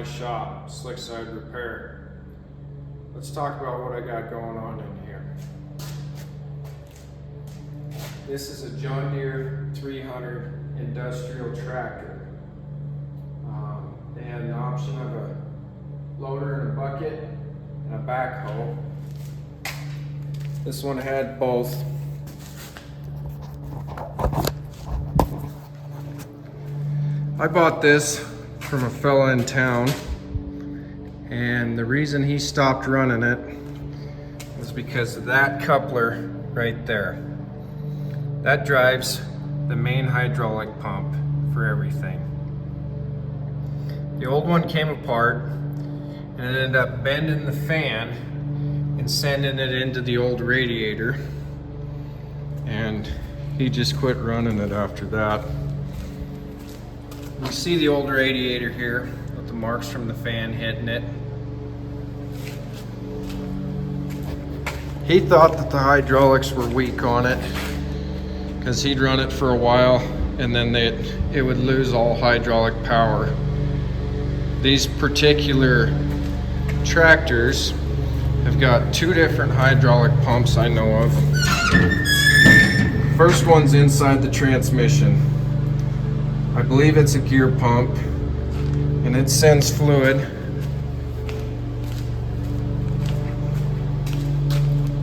my shop, Slick Side Repair. Let's talk about what I got going on in here. This is a John Deere 300 industrial tractor. They had an option of a loader and a bucket and a backhoe. This one had both. I bought this from a fella in town, and the reason he stopped running it was because of that coupler right there. That drives the main hydraulic pump for everything. The old one came apart and it ended up bending the fan and sending it into the old radiator, and he just quit running it after that. You see the old radiator here with the marks from the fan hitting it. He thought that the hydraulics were weak on it because he'd run it for a while and then it would lose all hydraulic power. These particular tractors have got two different hydraulic pumps I know of. First one's inside the transmission. I believe it's a gear pump, and it sends fluid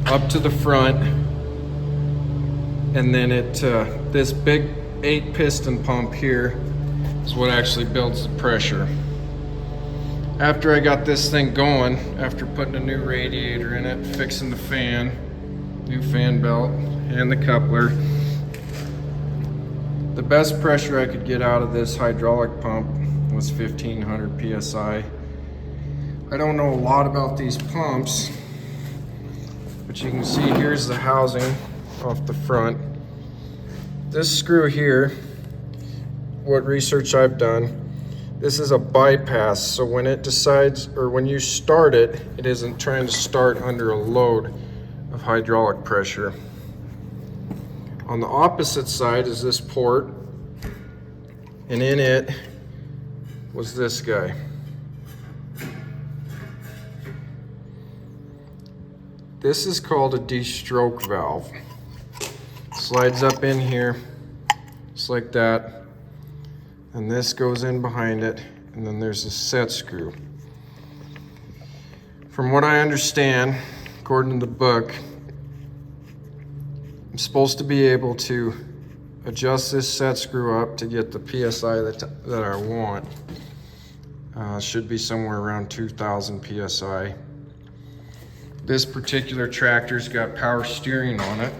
up to the front, and then this big 8 piston pump here is what actually builds the pressure. After I got this thing going, after putting a new radiator in it, fixing the fan, new fan belt, and the coupler, the best pressure I could get out of this hydraulic pump was 1500 psi. I don't know a lot about these pumps, but you can see here's the housing off the front. This screw here, what research I've done, this is a bypass, so when it decides, or when you start it, it isn't trying to start under a load of hydraulic pressure. On the opposite side is this port, and in it was this guy. This is called a de-stroke valve. Slides up in here, just like that. And this goes in behind it, and then there's a set screw. From what I understand, according to the book, I'm supposed to be able to adjust this set screw up to get the PSI that I want. Should be somewhere around 2000 PSI. This particular tractor's got power steering on it,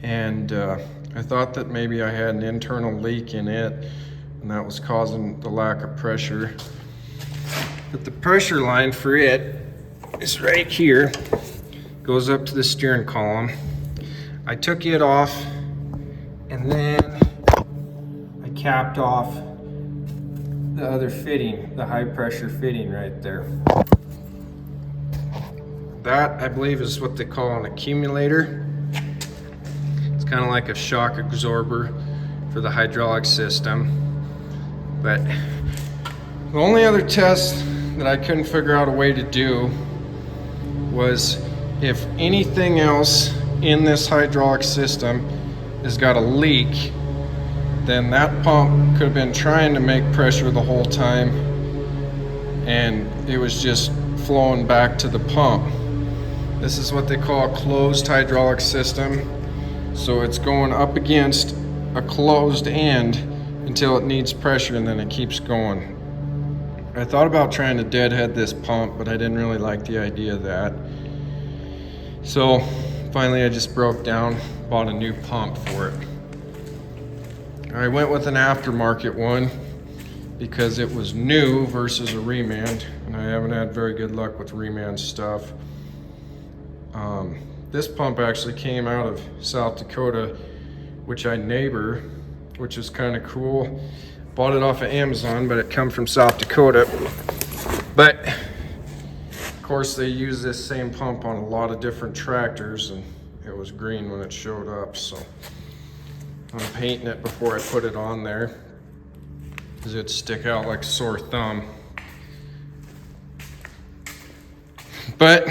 and I thought that maybe I had an internal leak in it and that was causing the lack of pressure. But the pressure line for it is right here, goes up to the steering column. I took it off and then I capped off the other fitting, the high pressure fitting right there. That, I believe, is what they call an accumulator. Kind of like a shock absorber for the hydraulic system. But the only other test that I couldn't figure out a way to do was if anything else in this hydraulic system has got a leak, then that pump could have been trying to make pressure the whole time and it was just flowing back to the pump. This is what they call a closed hydraulic system. So it's going up against a closed end until it needs pressure, and then it keeps going. I thought about trying to deadhead this pump, but I didn't really like the idea of that. So finally I just broke down, bought a new pump for it. I went with an aftermarket one because it was new versus a reman, and I haven't had very good luck with reman stuff. This pump actually came out of South Dakota, which I neighbor, which is kind of cool. Bought it off of Amazon, but it come from South Dakota. But of course they use this same pump on a lot of different tractors, and it was green when it showed up, so I'm painting it before I put it on there. because it'd stick out like a sore thumb. But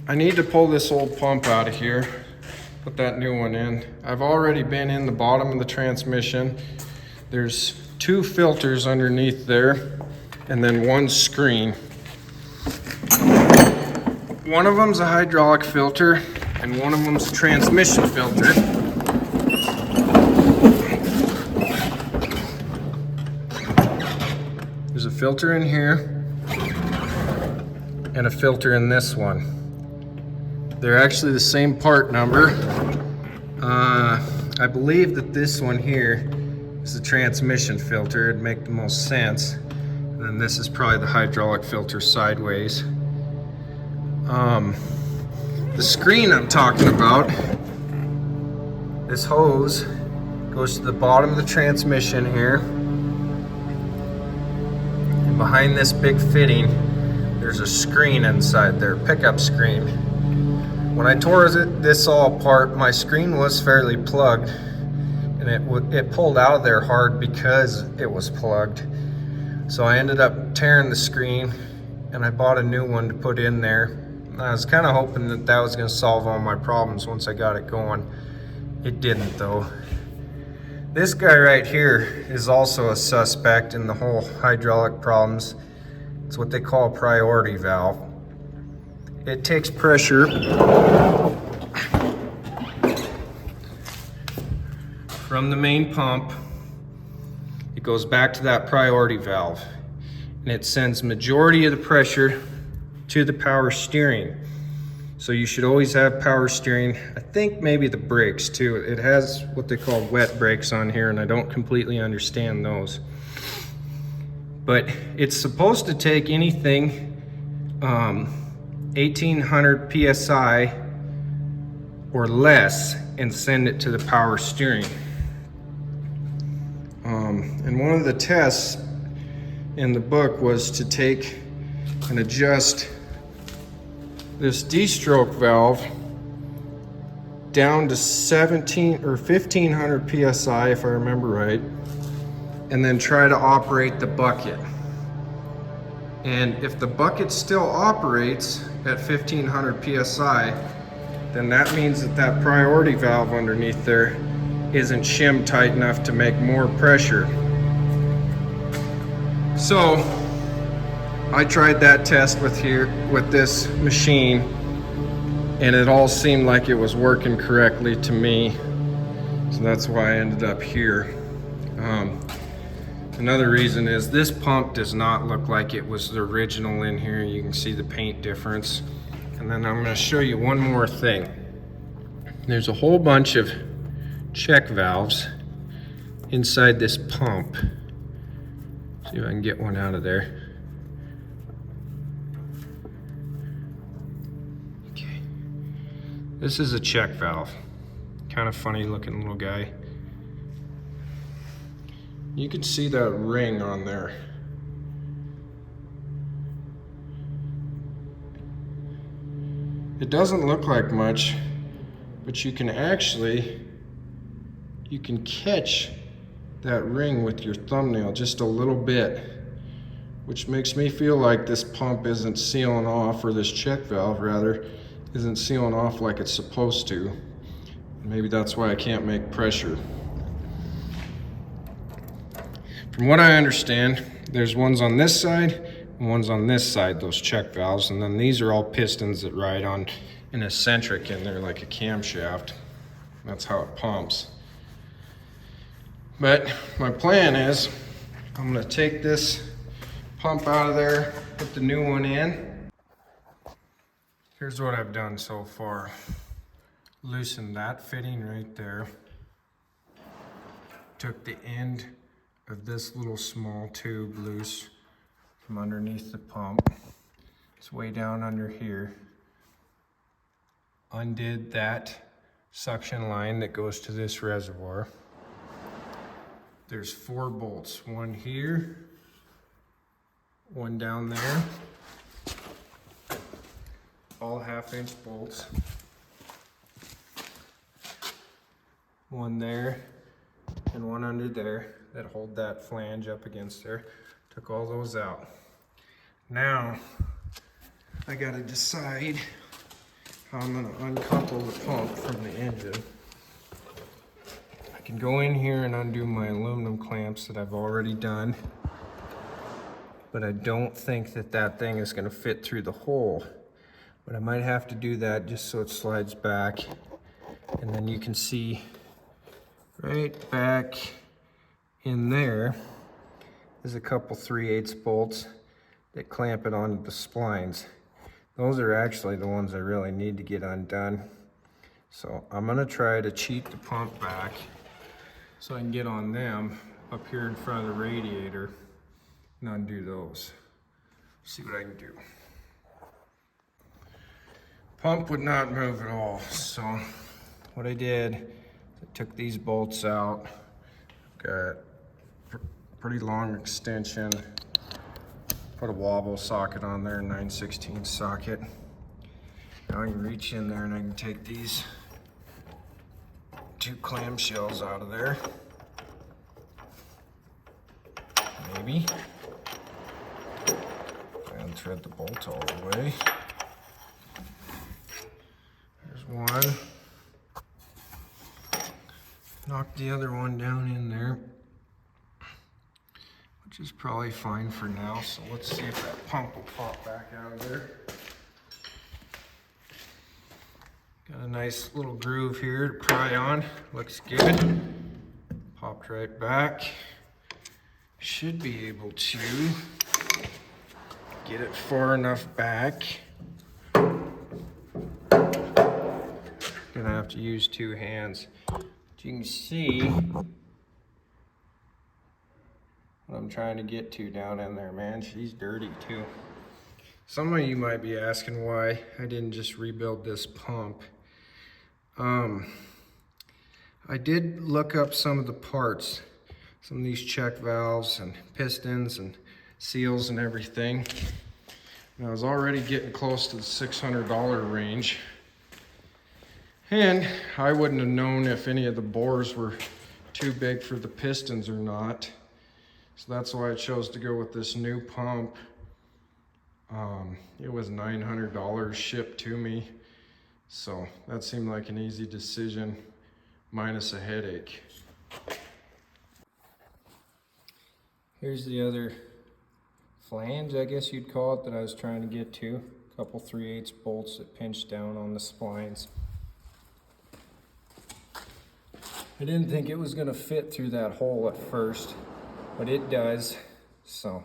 I need to pull this old pump out of here, put that new one in. I've already been in the bottom of the transmission. There's 2 filters underneath there, and then 1 screen. One of them's a hydraulic filter, and one of them's a transmission filter. There's a filter in here, and a filter in this one. They're actually the same part number. I believe that this one here is the transmission filter. It'd make the most sense. And then this is probably the hydraulic filter sideways. The screen I'm talking about, this hose goes to the bottom of the transmission here. And behind this big fitting, there's a screen inside there, pickup screen. When I tore this all apart, my screen was fairly plugged, and it pulled out of there hard because it was plugged. So I ended up tearing the screen, and I bought a new one to put in there. I was kind of hoping that that was going to solve all my problems once I got it going. It didn't though. This guy right here is also a suspect in the whole hydraulic problems. It's what they call a priority valve. It takes pressure from the main pump. It goes back to that priority valve, and it sends majority of the pressure to the power steering. So you should always have power steering. I think maybe the brakes too. It has what they call wet brakes on here, and I don't completely understand those. But it's supposed to take anything 1800 PSI or less and send it to the power steering. And one of the tests in the book was to take and adjust this D-stroke valve down to 17 or 1500 PSI, if I remember right, and then try to operate the bucket. And if the bucket still operates at 1500 PSI, then that means that that priority valve underneath there isn't shim tight enough to make more pressure. So I tried that test with this machine, and it all seemed like it was working correctly to me. So that's why I ended up here. Another reason is this pump does not look like it was the original in here. You can see the paint difference. And then I'm going to show you one more thing. There's a whole bunch of check valves inside this pump. See if I can get one out of there. Okay. This is a check valve. Kind of funny looking little guy. You can see that ring on there. It doesn't look like much, but you can catch that ring with your thumbnail just a little bit, which makes me feel like this pump isn't sealing off, or this check valve rather, isn't sealing off like it's supposed to. Maybe that's why I can't make pressure. From what I understand, there's ones on this side and ones on this side, those check valves, and then these are all pistons that ride on an eccentric in there like a camshaft. That's how it pumps. But my plan is I'm going to take this pump out of there, put the new one in. Here's what I've done so far. Loosened that fitting right there. Took the end of this little small tube loose from underneath the pump. It's way down under here. Undid that suction line that goes to this reservoir. There's 4 bolts, one here, one down there, all 1/2-inch bolts, one there, and one under there. that hold that flange up against there. Took all those out. Now, I gotta decide how I'm gonna uncouple the pump from the engine. I can go in here and undo my aluminum clamps that I've already done, but I don't think that that thing is gonna fit through the hole. But I might have to do that just so it slides back, and then you can see right back in there is a couple 3/8 bolts that clamp it onto the splines. Those are actually the ones I really need to get undone. So I'm gonna try to cheat the pump back so I can get on them up here in front of the radiator and undo those. See what I can do. Pump would not move at all. So what I did, I took these bolts out. Got pretty long extension. Put a wobble socket on there, 9/16 socket. Now I can reach in there and I can take these 2 clamshells out of there. Maybe. And thread the bolt all the way. There's one. Knock the other one down in there, which is probably fine for now. So let's see if that pump will pop back out of there. Got a nice little groove here to pry on. Looks good. Popped right back. Should be able to get it far enough back. Gonna have to use 2 hands. But you can see what I'm trying to get to down in there, man. She's dirty too. Some of you might be asking why I didn't just rebuild this pump. I did look up some of the parts, some of these check valves and pistons and seals and everything. And I was already getting close to the $600 range. And I wouldn't have known if any of the bores were too big for the pistons or not. So that's why I chose to go with this new pump. It was $900 shipped to me. So that seemed like an easy decision, minus a headache. Here's the other flange, I guess you'd call it, that I was trying to get to. A couple 3/8 bolts that pinched down on the splines. I didn't think it was gonna fit through that hole at first, but it does. So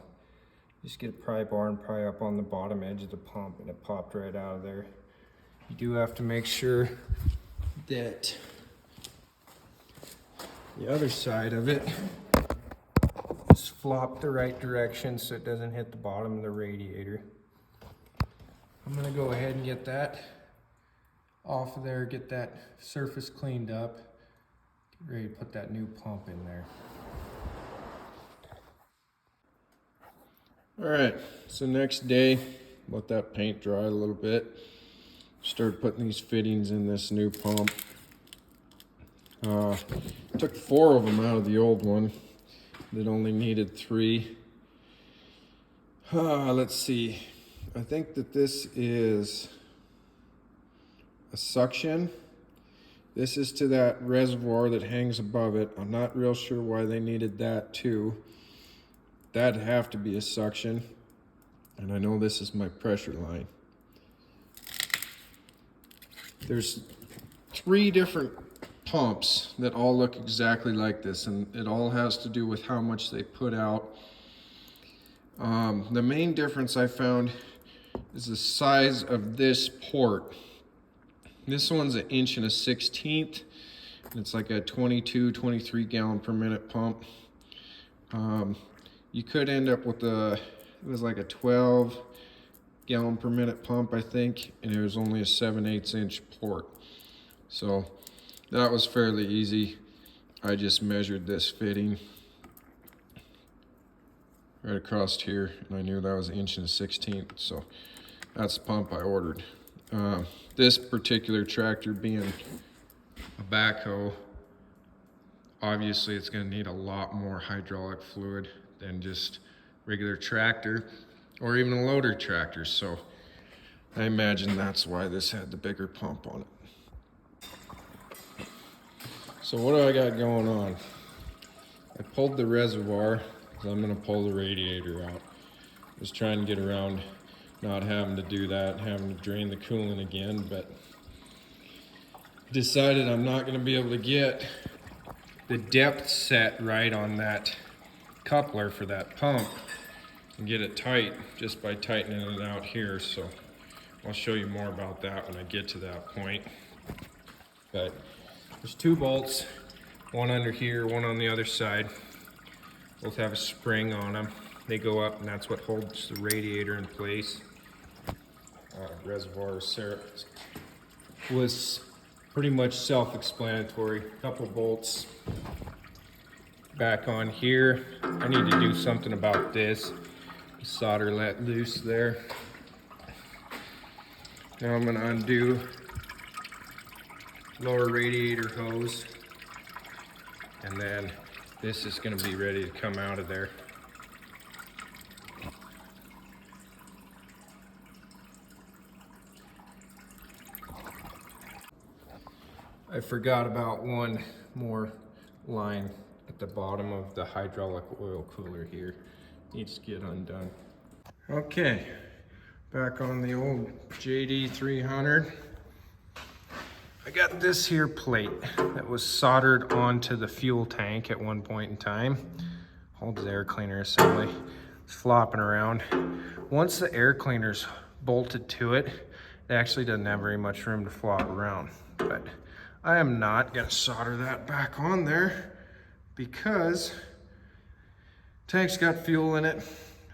just get a pry bar and pry up on the bottom edge of the pump, and it popped right out of there. You do have to make sure that the other side of it is flopped the right direction so it doesn't hit the bottom of the radiator. I'm gonna go ahead and get that off of there, get that surface cleaned up, get ready to put that new pump in there. All right, so next day, let that paint dry a little bit. Started putting these fittings in this new pump. Took 4 of them out of the old one that only needed 3. Let's see. I think that this is a suction. This is to that reservoir that hangs above it. I'm not real sure why they needed that too. That'd have to be a suction. And I know this is my pressure line. There's 3 different pumps that all look exactly like this, and it all has to do with how much they put out. The main difference I found is the size of this port. This one's 1 1/16 inches, and it's like a 22-23 gallon per minute pump. You could end up with it was like a 12 gallon per minute pump, I think, and it was only a 7/8 inch port. So that was fairly easy. I just measured this fitting right across here, and I knew that was 1 1/16 inches. So that's the pump I ordered. This particular tractor being a backhoe, obviously it's going to need a lot more hydraulic fluid than just regular tractor or even a loader tractor. So I imagine that's why this had the bigger pump on it. So what do I got going on? I pulled the reservoir because I'm going to pull the radiator out. I was trying to get around not having to do that, having to drain the coolant again, but decided I'm not going to be able to get the depth set right on that coupler for that pump and get it tight just by tightening it out here. So I'll show you more about that when I get to that point. But there's 2 bolts, one under here, one on the other side. Both have a spring on them. They go up, and that's what holds the radiator in place. Reservoir syrup was pretty much self-explanatory. Couple bolts back on here. I need to do something about this. The solder let loose there. Now I'm going to undo lower radiator hose, and then this is going to be ready to come out of there. I forgot about one more line at the bottom of the hydraulic oil cooler here. Needs to get undone. Okay, back on the old JD 300. I got this here plate that was soldered onto the fuel tank at one point in time. Holds the air cleaner assembly. It's flopping around. Once the air cleaner's bolted to it, it actually doesn't have very much room to flop around. But I am not gonna solder that back on there because tank's got fuel in it.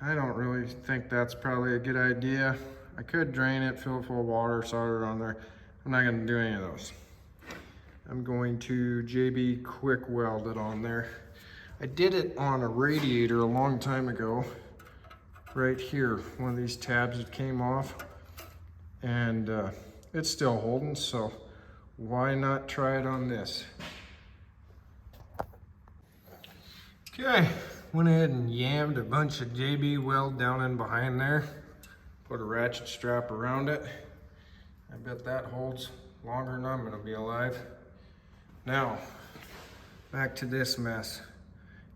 I don't really think that's probably a good idea. I could drain it, fill it full of water, solder it on there. I'm not gonna do any of those. I'm going to JB quick weld it on there. I did it on a radiator a long time ago. Right here, one of these tabs that came off, and it's still holding, so why not try it on this? Okay, went ahead and yammed a bunch of JB weld down in behind there. Put a ratchet strap around it. I bet that holds longer than I'm gonna be alive. Now, back to this mess.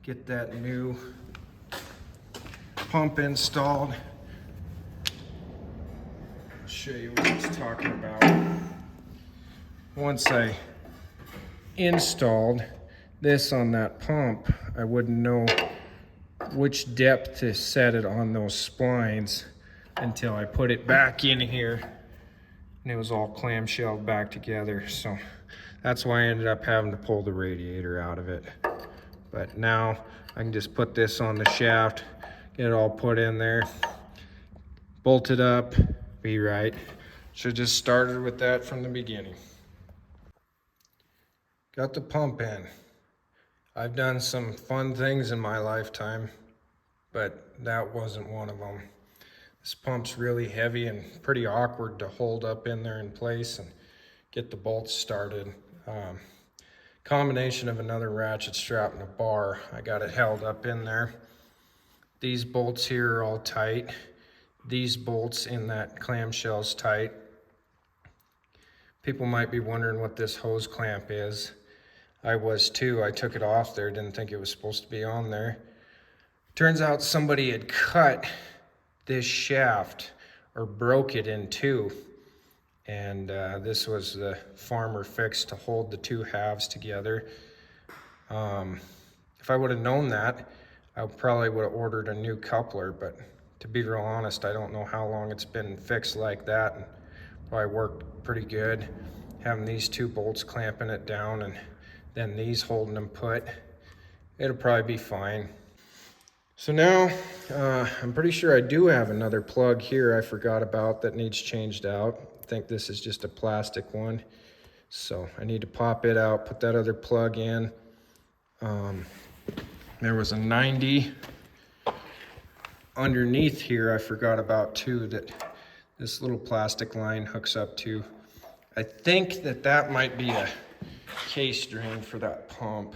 Get that new pump installed. I'll show you what he's talking about. Once I installed this on that pump, I wouldn't know which depth to set it on those splines until I put it back in here, and it was all clamshelled back together. So that's why I ended up having to pull the radiator out of it. But now I can just put this on the shaft, get it all put in there, bolt it up, be right. Should just started with that from the beginning. Got the pump in. I've done some fun things in my lifetime, but that wasn't one of them. This pump's really heavy and pretty awkward to hold up in there in place and get the bolts started. Combination of another ratchet strap and a bar, I got it held up in there. These bolts here are all tight. These bolts in that clamshell's tight. People might be wondering what this hose clamp is. I was too. I took it off there, didn't think it was supposed to be on there. Turns out somebody had cut this shaft or broke it in two. And this was the farmer fix to hold the two halves together. If I would have known that, I probably would have ordered a new coupler, but to be real honest, I don't know how long it's been fixed like that, and probably worked pretty good. Having these two bolts clamping it down and then these holding them put, it'll probably be fine. So now, I'm pretty sure I do have another plug here I forgot about that needs changed out. I think this is just a plastic one. So I need to pop it out, put that other plug in. There was a 90 underneath here I forgot about too, that this little plastic line hooks up to. I think that might be a case drain for that pump.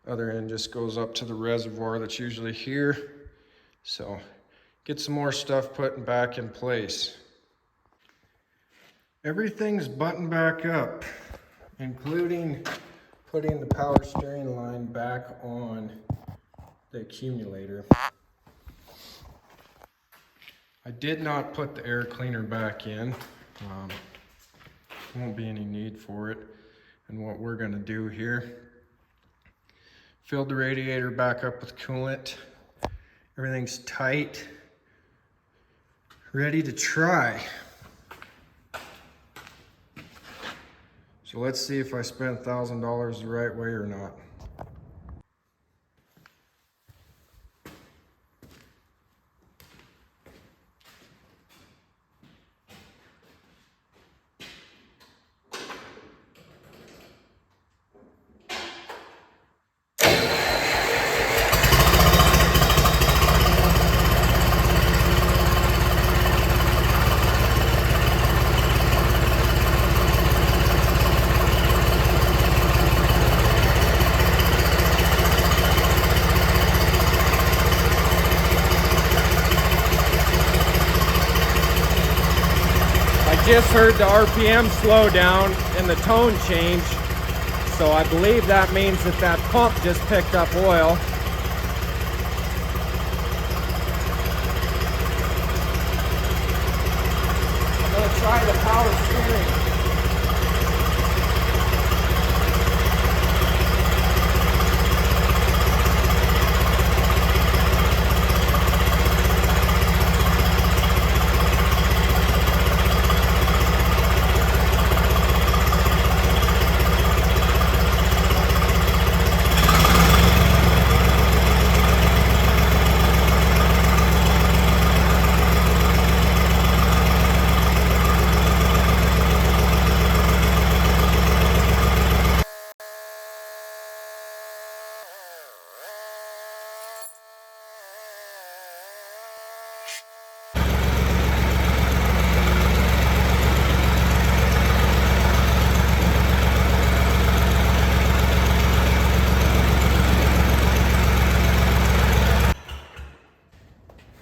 Other end just goes up to the reservoir that's usually here. So get some more stuff put back in place. Everything's buttoned back up, including putting the power steering line back on the accumulator. I did not put the air cleaner back in. Won't be any need for it. And what we're gonna do here, filled the radiator back up with coolant. Everything's tight, ready to try. So let's see if I spent $1,000 the right way or not. Just heard the RPM slow down and the tone change, so I believe that means that that pump just picked up oil. I'm going to try the power steering.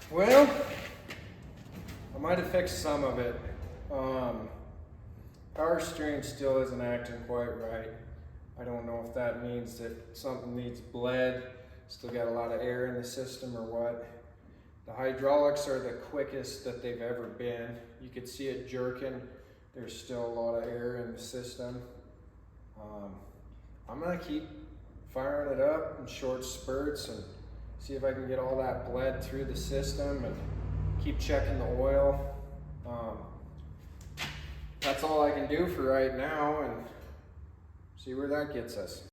Well, I might have fixed some of it. Power steering still isn't acting quite right. I don't know if that means that something needs bled, still got a lot of air in the system or what. The hydraulics are the quickest that they've ever been. You could see it jerking. There's still a lot of air in the system. I'm gonna keep firing it up in short spurts and see if I can get all that bled through the system and keep checking the oil. That's all I can do for right now and see where that gets us.